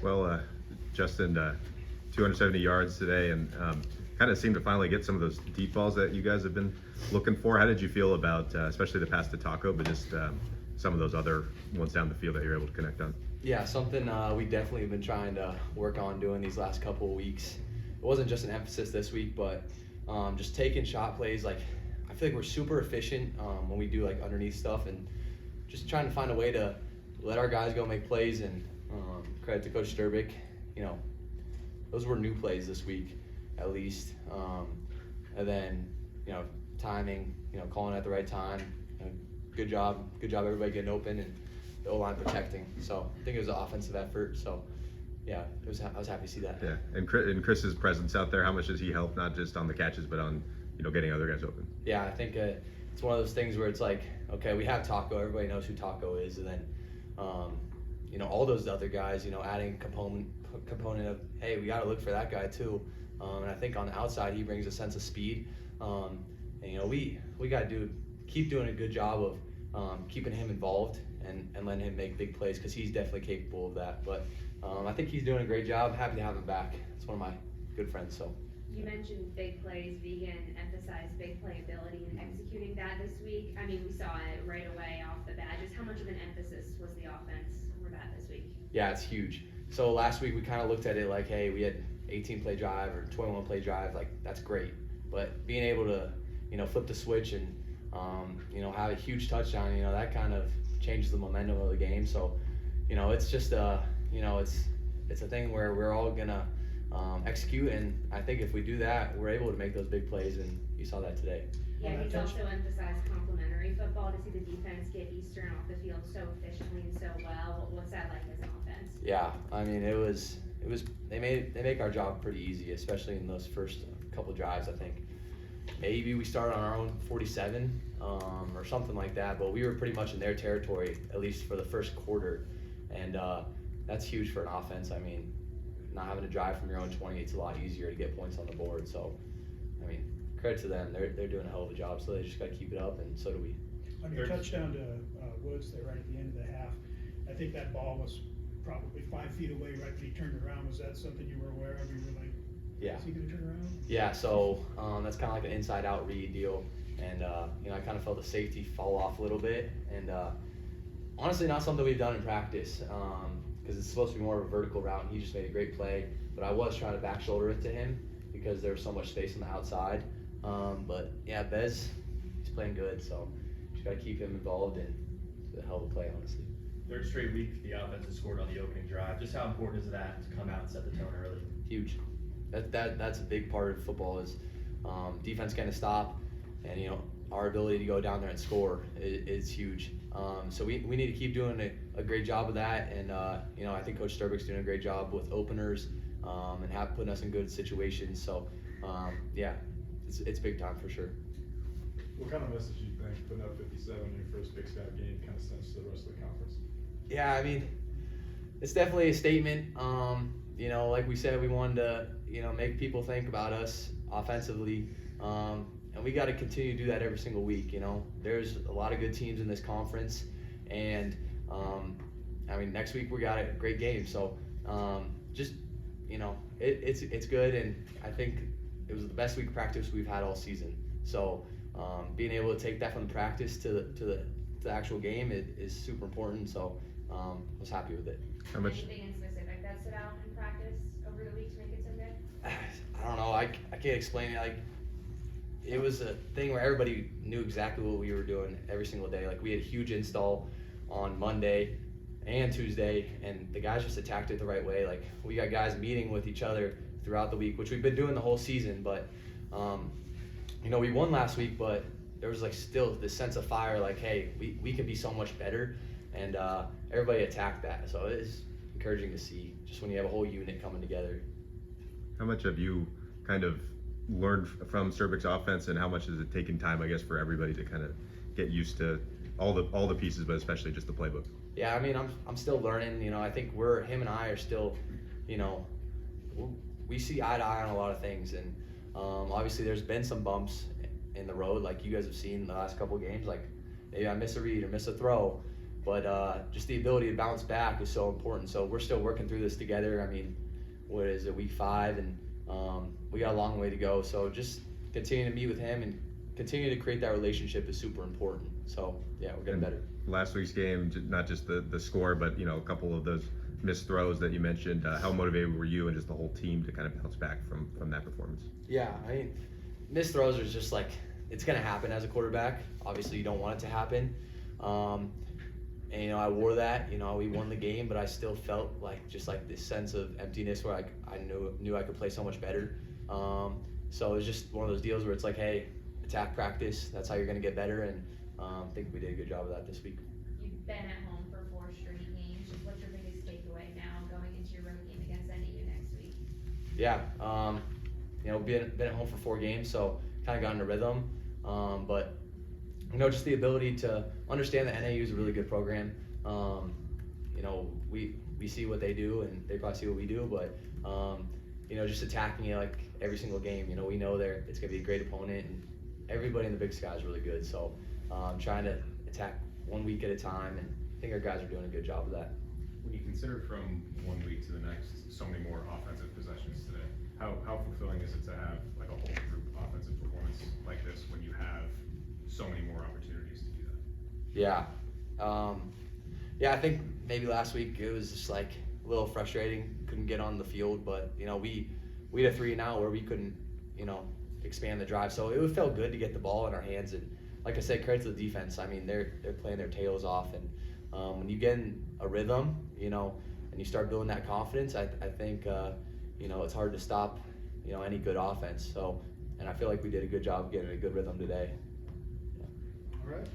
Well, Justin, 270 yards today, and kind of seemed to finally get some of those deep balls that you guys have been looking for. How did you feel about, especially the pass to Taco, but just some of those other ones down the field that you're able to connect on? Yeah, something we definitely have been trying to work on doing these last couple of weeks. It wasn't just an emphasis this week, but just taking shot plays. Like, I feel like we're super efficient when we do like underneath stuff, and just trying to find a way to let our guys go make plays. And credit to Coach Sturbick, those were new plays this week, at least. And then, timing, calling at the right time. Good job, everybody getting open and the O-line protecting. So I think it was an offensive effort. So yeah, I was happy to see that. Yeah, and Chris's presence out there, how much does he help, not just on the catches, but on getting other guys open? Yeah, I think it's one of those things where it's like, okay, we have Taco, everybody knows who Taco is, and then all those other guys, adding component of, hey, we got to look for that guy too. And I think on the outside he brings a sense of speed. And we got to keep doing a good job of keeping him involved and letting him make big plays, because he's definitely capable of that. But I think he's doing a great job. Happy to have him back. It's one of my good friends. So. You mentioned big plays. Vegan emphasized big playability and executing that this week. I mean, we saw it right away off the bat. Just how much of an emphasis was the offense for that this week? Yeah, it's huge. So last week we kind of looked at it like, hey, we had 18-play drive or 21-play drive. Like, that's great. But being able to, flip the switch and, have a huge touchdown, that kind of changes the momentum of the game. So, it's just it's a thing where we're all gonna execute, and I think if we do that, we're able to make those big plays, and you saw that today. Yeah, he's also emphasized complementary football, to see the defense get Eastern off the field so efficiently and so well. What's that like as an offense? Yeah, I mean, it was they make our job pretty easy, especially in those first couple drives. I think maybe we started on our own 47 or something like that, but we were pretty much in their territory, at least for the first quarter, and that's huge for an offense. I mean, not having to drive from your own 20, it's a lot easier to get points on the board. So, I mean, credit to them. They're doing a hell of a job, so they just got to keep it up, and so do we. On your touchdown to Woods there right at the end of the half, I think that ball was probably 5 feet away right when he turned around. Was that something you were aware of? You were like, yeah. Is he going to turn around? Yeah, so that's kind of like an inside-out read deal. And, I kind of felt the safety fall off a little bit. And honestly, not something we've done in practice, because it's supposed to be more of a vertical route, and he just made a great play. But I was trying to back shoulder it to him because there was so much space on the outside. But, yeah, Bez, he's playing good, so just got to keep him involved, and it's a hell of a play, honestly. Third straight week, the offense has scored on the opening drive. Just how important is that to come out and set the tone early? Huge. That's a big part of football is defense kind of stop, and our ability to go down there and score is huge. So we need to keep doing a great job of that, and I think Coach Sturbick's doing a great job with openers and putting us in good situations. So yeah, it's big time for sure. What kind of message do you think putting up 57 in your first Big Sky game kind of sends to the rest of the conference? Yeah, I mean, it's definitely a statement. Like we said, we wanted to make people think about us offensively, and we got to continue to do that every single week. There's a lot of good teams in this conference, and next week we got a great game. So it's good, and I think it was the best week of practice we've had all season. So being able to take that from the practice to the actual game is super important. So I was happy with it. How much? Anything in specific that stood out in practice over the week to make it so good? I don't know. I can't explain it. Like, it was a thing where everybody knew exactly what we were doing every single day. Like, we had a huge install on Monday and Tuesday, and the guys just attacked it the right way. Like, we got guys meeting with each other throughout the week, which we've been doing the whole season. But we won last week, but there was like still this sense of fire. Like, hey, we can be so much better, and everybody attacked that. So it is encouraging to see, just when you have a whole unit coming together. How much have you kind of learned from Sturbick's offense, and how much is it taking time, I guess, for everybody to kind of get used to all the pieces, but especially just the playbook? Yeah, I mean, I'm still learning. I think him and I are still, we see eye to eye on a lot of things, and obviously there's been some bumps in the road, like you guys have seen in the last couple of games. Like, maybe I miss a read or miss a throw, But just the ability to bounce back is so important. So we're still working through this together. I mean, what is it, week 5, and we got a long way to go. So just continue to meet with him and continue to create that relationship is super important. So yeah, we're getting better. Last week's game, not just the score, but a couple of those missed throws that you mentioned. How motivated were you and just the whole team to kind of bounce back from that performance? Yeah, I mean, missed throws are just like, it's gonna happen as a quarterback. Obviously, you don't want it to happen. And I wore that. We won the game, but I still felt like this sense of emptiness where I knew I could play so much better. So it was just one of those deals where it's like, hey, attack practice. That's how you're gonna get better, and I think we did a good job of that this week. You've been at home for 4 straight games. Just what's your biggest takeaway now going into your road game against NAU next week? Yeah, been at home for 4 games, so kind of got in a rhythm. But just the ability to understand that NAU is a really good program. We see what they do, and they probably see what we do, but just attacking it like every single game. We know it's gonna be a great opponent, and everybody in the Big Sky is really good. So trying to attack 1 week at a time, and I think our guys are doing a good job of that. When you consider from 1 week to the next, so many more offensive possessions today, how fulfilling is it to have like a whole group offensive performance like this when you have so many more opportunities to do that? Yeah. I think maybe last week it was just like a little frustrating, couldn't get on the field, but we had a 3 and out where we couldn't, expand the drive. So it felt good to get the ball in our hands, and like I said, credit to the defense. I mean, they're playing their tails off, and when you get in a rhythm, and you start building that confidence, I think it's hard to stop, any good offense. So, and I feel like we did a good job of getting a good rhythm today. All right.